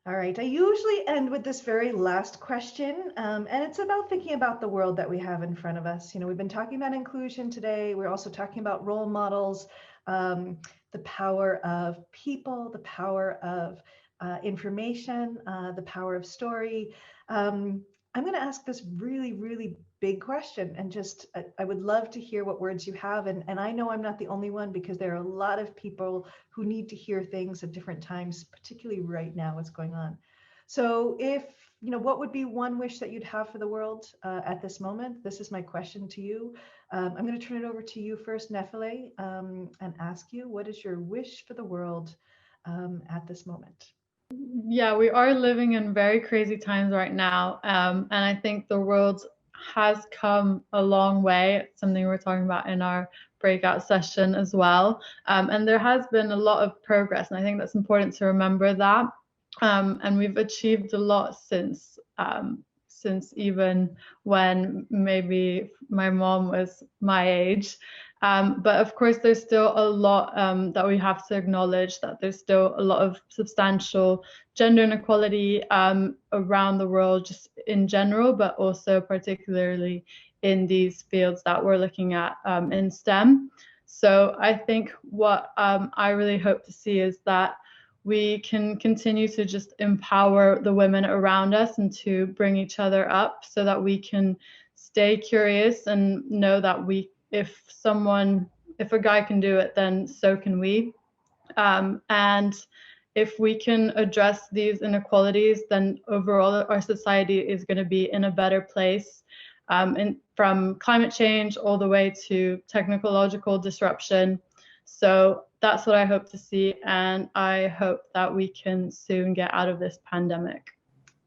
All right, I usually end with this very last question, and it's about thinking about the world that we have in front of us. You know, we've been talking about inclusion today. We're also talking about role models, the power of people, the power of information, the power of story. I'm going to ask this really, really big question, and just I would love to hear what words you have. And I know I'm not the only one, because there are a lot of people who need to hear things at different times, particularly right now, what's going on. So if, you know, what would be one wish that you'd have for the world at this moment? This is my question to you. I'm going to turn it over to you first, Nephele, and ask you, what is your wish for the world at this moment? Yeah, we are living in very crazy times right now. And I think the world has come a long way. It's something we're talking about in our breakout session as well. And there has been a lot of progress. And I think that's important to remember that. And we've achieved a lot since even when maybe my mom was my age. But of course, there's still a lot that we have to acknowledge, that there's still a lot of substantial gender inequality around the world, just in general, but also particularly in these fields that we're looking at in STEM. So I think what I really hope to see is that we can continue to just empower the women around us and to bring each other up, so that we can stay curious and know that if a guy can do it, then so can we. And if we can address these inequalities, then overall our society is going to be in a better place. From climate change all the way to technological disruption. So that's what I hope to see, and I hope that we can soon get out of this pandemic.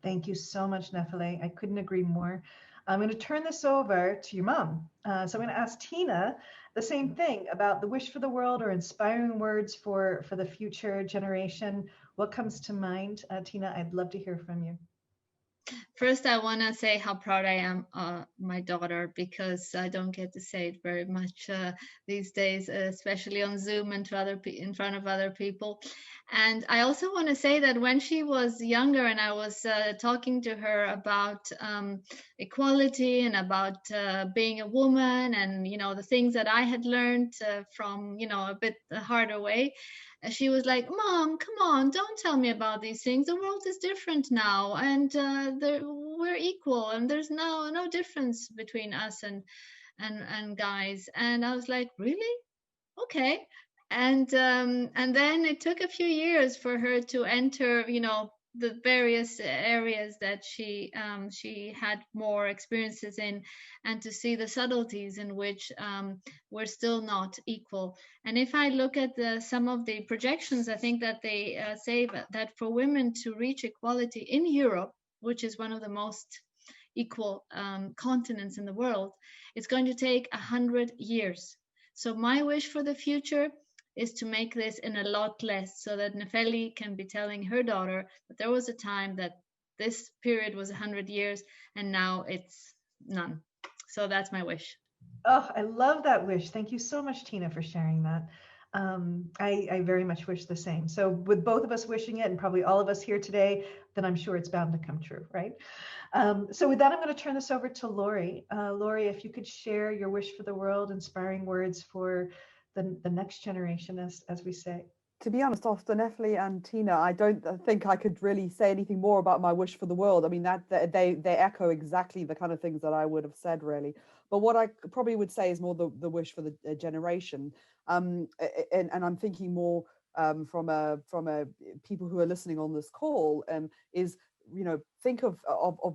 Thank you so much, Nephele. I couldn't agree more. I'm going to turn this over to your mom. So I'm going to ask Tina the same thing about the wish for the world, or inspiring words for the future generation. What comes to mind? Tina, I'd love to hear from you. First, I want to say how proud I am of my daughter, because I don't get to say it very much these days, especially on Zoom and in front of other people. And I also want to say that when she was younger and I was talking to her about equality and about being a woman, and the things that I had learned from a bit harder way, she was like, "Mom, come on, don't tell me about these things. The world is different now, and we're equal, and there's no difference between us and guys." And I was like, "Really? Okay." And then it took a few years for her to enter, the various areas that she had more experiences in, and to see the subtleties in which we're still not equal. And if I look at some of the projections, I think that they say that for women to reach equality in Europe, which is one of the most equal continents in the world, it's going to take 100 years. So my wish for the future is to make this in a lot less, so that Nephele can be telling her daughter that there was a time that this period was 100 years and now it's none. So that's my wish. Oh, I love that wish. Thank you so much, Tina, for sharing that. I very much wish the same. So with both of us wishing it, and probably all of us here today, then I'm sure it's bound to come true, right? So with that, I'm going to turn this over to Laurie. Laurie, if you could share your wish for the world, inspiring words for the next generation, as we say. To be honest, after Nephele and Tina, I don't think I could really say anything more about my wish for the world. I mean, that they echo exactly the kind of things that I would have said, really. But what I probably would say is more the wish for the generation, and I'm thinking more from a people who are listening on this call, is think of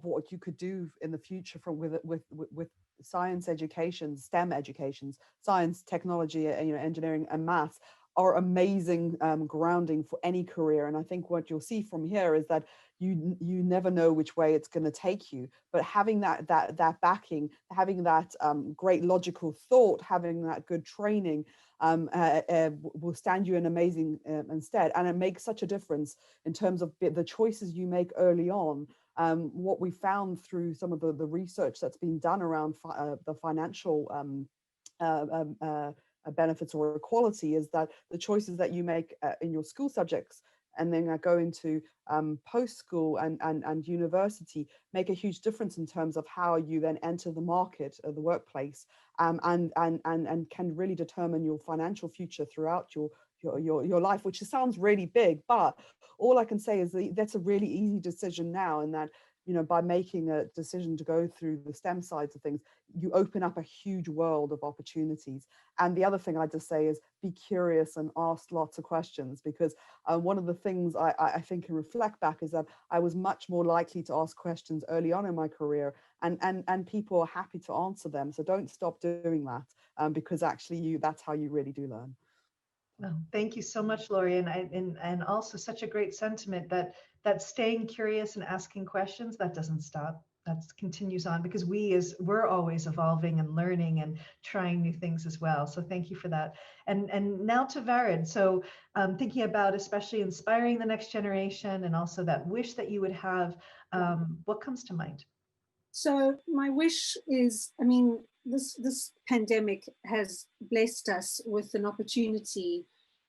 what you could do in the future with science education, STEM educations, science, technology, engineering, and maths are amazing grounding for any career. And I think what you'll see from here is that you never know which way it's going to take you, but having that backing, having that great logical thought, having that good training will stand you in amazing instead. And it makes such a difference in terms of the choices you make early on. What we found through some of the research that's been done around the financial benefits or equality is that the choices that you make in your school subjects and then go into post school and university make a huge difference in terms of how you then enter the market or the workplace, and can really determine your financial future throughout your life, which sounds really big, but all I can say is that's a really easy decision now, and that, you know, by making a decision to go through the STEM sides of things, you open up a huge world of opportunities. And the other thing I just say is be curious and ask lots of questions, because one of the things I think can reflect back is that I was much more likely to ask questions early on in my career, and people are happy to answer them. So don't stop doing that, because actually that's how you really do learn. Well, thank you so much, Laurie, and also such a great sentiment that staying curious and asking questions, that doesn't stop. That continues on, because we're always evolving and learning and trying new things as well. So thank you for that. And now to Vered. So thinking about especially inspiring the next generation, and also that wish that you would have, what comes to mind? So my wish is, I mean, this pandemic has blessed us with an opportunity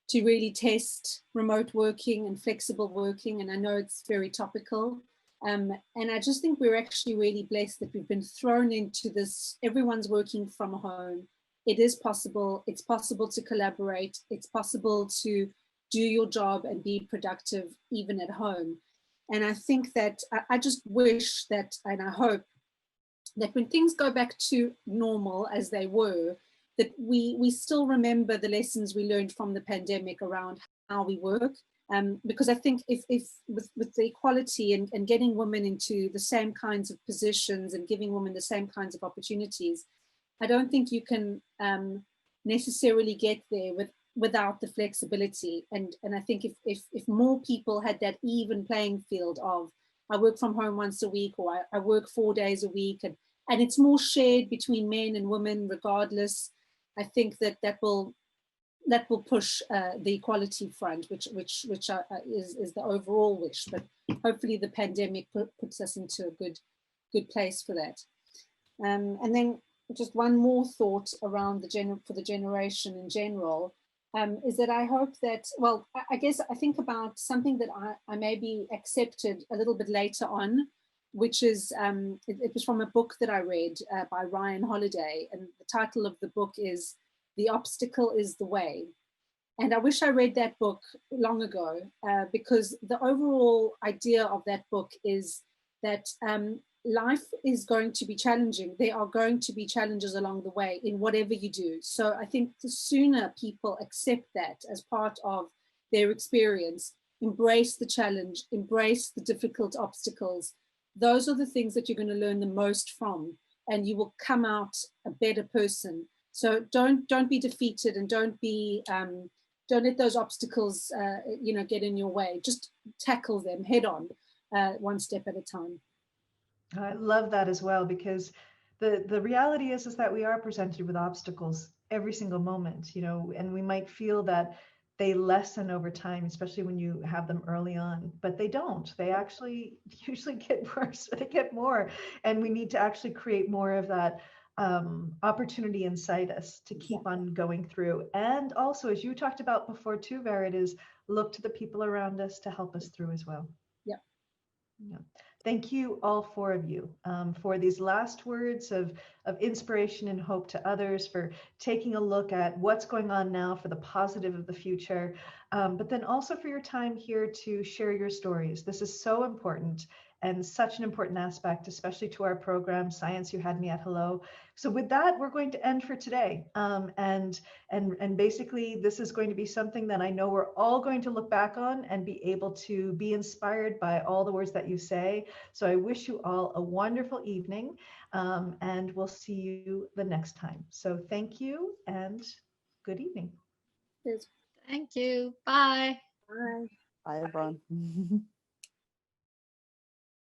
to really test remote working and flexible working. And I know it's very topical. And I just think we're actually really blessed that we've been thrown into this. Everyone's working from home. It is possible. It's possible to collaborate. It's possible to do your job and be productive even at home. And I think that I just wish that, and I hope that when things go back to normal as they were, that we still remember the lessons we learned from the pandemic around how we work. Because I think if with the equality and getting women into the same kinds of positions and giving women the same kinds of opportunities, I don't think you can necessarily get there without the flexibility. And I think if more people had that even playing field of, I work from home once a week, or I work 4 days a week, and it's more shared between men and women regardless, I think that will push the equality front, which is the overall wish. But hopefully the pandemic puts us into a good place for that. And then just one more thought around for the generation in general, is that I hope that, well, I guess I think about something that I maybe accepted a little bit later on, which is, it was from a book that I read by Ryan Holiday, and the title of the book is The Obstacle is the Way. And I wish I read that book long ago, because the overall idea of that book is that life is going to be challenging. There are going to be challenges along the way in whatever you do. So I think the sooner people accept that as part of their experience, embrace the challenge, embrace the difficult obstacles, those are the things that you're going to learn the most from, and you will come out a better person. So don't be defeated, and don't let those obstacles get in your way. Just tackle them head on, one step at a time. I love that as well, because the reality is that we are presented with obstacles every single moment, and we might feel that they lessen over time, especially when you have them early on, but they don't. They actually usually get worse, or they get more, and we need to actually create more of that opportunity inside us to keep on going through. And also, as you talked about before too, Vered, is look to the people around us to help us through as well. Yeah. Thank you, all four of you, for these last words of inspiration and hope to others, for taking a look at what's going on now for the positive of the future, but then also for your time here to share your stories. This is so important, and such an important aspect, especially to our program, Science You Had Me at Hello. So with that, we're going to end for today. And basically, this is going to be something that I know we're all going to look back on and be able to be inspired by all the words that you say. So I wish you all a wonderful evening, and we'll see you the next time. So thank you and good evening. Thank you. Bye. Bye. Bye, everyone.